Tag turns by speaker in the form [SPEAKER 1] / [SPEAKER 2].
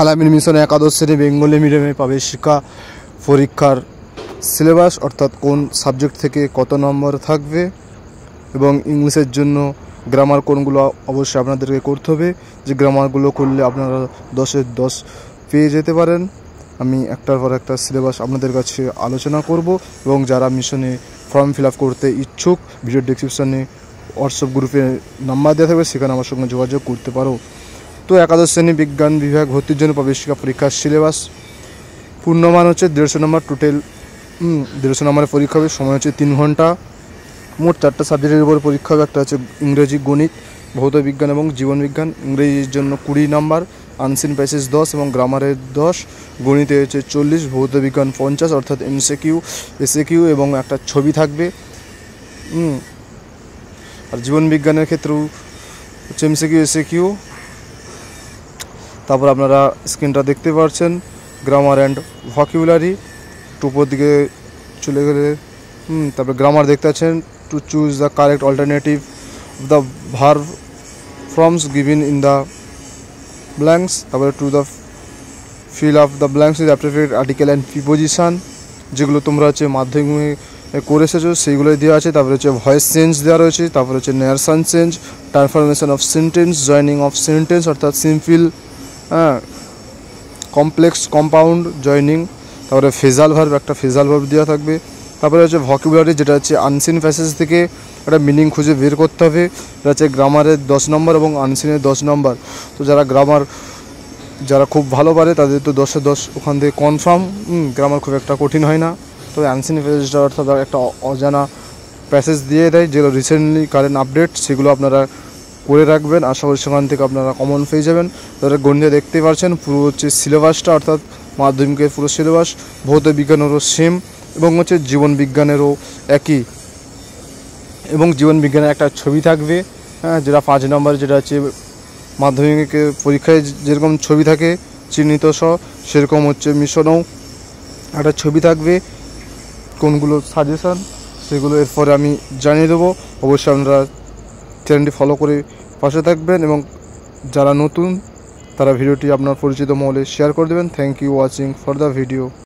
[SPEAKER 1] Al-Amin mission একাদশ শ্রেণী Bengali মিডিয়ামে প্রবেশিকা পরীক্ষার সিলেবাস অর্থাৎ কোন সাবজেক্ট থেকে কত নম্বর থাকবে এবং ইংলিশের জন্য গ্রামার কোনগুলো অবশ্যই আপনাদেরকে করতে হবে, যে গ্রামারগুলো করলে আপনারা 10-এর 10 পেয়ে যেতে পারেন। আমি একটার পর একটা সিলেবাস আপনাদের কাছে আলোচনা করব এবং যারা মিশনে ফর্ম ফিল আপ করতে ইচ্ছুক ভিডিও ডেসক্রিপশনে হোয়াটসঅ্যাপ গ্রুপে নাম্বার দেওয়া থাকবে, সেখানে আমার সঙ্গে যোগাযোগ করতে পারো। তো একাদশ শ্রেণী বিজ্ঞান বিভাগ ভর্তির জন্য প্রবেশিকা পরীক্ষার সিলেবাস পূর্ণমান হচ্ছে 150 নম্বর, টোটাল 150 নম্বরের পরীক্ষা হবে। সময় হচ্ছে 3 ঘন্টা। মোট 4টা সাবজেক্টের উপর পরীক্ষা হবে। একটা হচ্ছে ইংরেজি, গণিত, ভৌত বিজ্ঞান এবং জীবন বিজ্ঞান। ইংরেজির জন্য 20 নম্বর, আনসিন প্যাসেজ 10 এবং গ্রামারের 10। গণিতে হচ্ছে 40, ভৌত বিজ্ঞান 50 অর্থাৎ এমসিকিউ, এসএকিউ এবং একটা ছবি থাকবে। আর জীবন বিজ্ঞানের ক্ষেত্রেও হচ্ছে এমসিকিউ, এসএকিউ। তারপর আপনারা স্ক্রিনটা দেখতে পাচ্ছেন, গ্রামার অ্যান্ড ভোকাবুলারি উপর দিকে চলে গেলে তারপরে গ্রামার দেখতে পাচ্ছেন, to choose the correct alternative the verb forms given in the blanks. তারপরে to the fill up the blanks with appropriate article and preposition, যেগুলো তোমরা হচ্ছে মাধ্যমিকে করে এসেছো সেইগুলোই দেওয়া আছে। তারপরে হচ্ছে ভয়েস চেঞ্জ দেওয়া রয়েছে। তারপরে হচ্ছে narration change, transformation of sentence, joining of sentence অর্থাৎ সিম্পল, কমপ্লেক্স, কম্পাউন্ড, জয়নিং। তারপরে ফেজাল ভার্ব, একটা ফেজাল ভার্ব দেওয়া থাকবে। তারপরে হচ্ছে ভোকাবুলারি, যেটা হচ্ছে আনসিন প্যাসেজ থেকে একটা মিনিং খুঁজে বের করতে হবে। এটা হচ্ছে গ্রামারের 10 নম্বর এবং আনসিনের 10 নম্বর। তো যারা গ্রামার যারা খুব ভালো পারে তাদের তো 10-এ 10 ওখান থেকে কনফার্ম। গ্রামার খুব একটা কঠিন হয় না। তবে আনসিন প্যাসেজটা অর্থাৎ একটা অজানা প্যাসেজ দিয়ে দেয়, যেগুলো রিসেন্টলি কারেন্ট আপডেট, সেগুলো আপনারা করে রাখবেন। আশা করি সেখান থেকে আপনারা কমন পেয়ে যাবেন। তাহলে গণিতে দেখতে পাচ্ছেন পুরো হচ্ছে সিলেবাসটা, অর্থাৎ মাধ্যমিকের পুরো সিলেবাস। ভৌত বিজ্ঞানেরও সেম এবং হচ্ছে জীবন বিজ্ঞানেরও একই। এবং জীবন বিজ্ঞানের একটা ছবি থাকবে, যেটা 5 নম্বর, যেটা হচ্ছে মাধ্যমিকের পরীক্ষায় যেরকম ছবি থাকে চিহ্নিত সহ, সেরকম হচ্ছে মিশনেও একটা ছবি থাকবে। কোনগুলো সাজেশান সেগুলো এরপরে আমি জানিয়ে দেবো। অবশ্যই আপনারা চ্যানেলটি ফলো করে পাশে থাকবেন এবং যারা নতুন তারা ভিডিওটি আপনার পরিচিত মহলে শেয়ার করে দেবেন। Thank you watching for the video.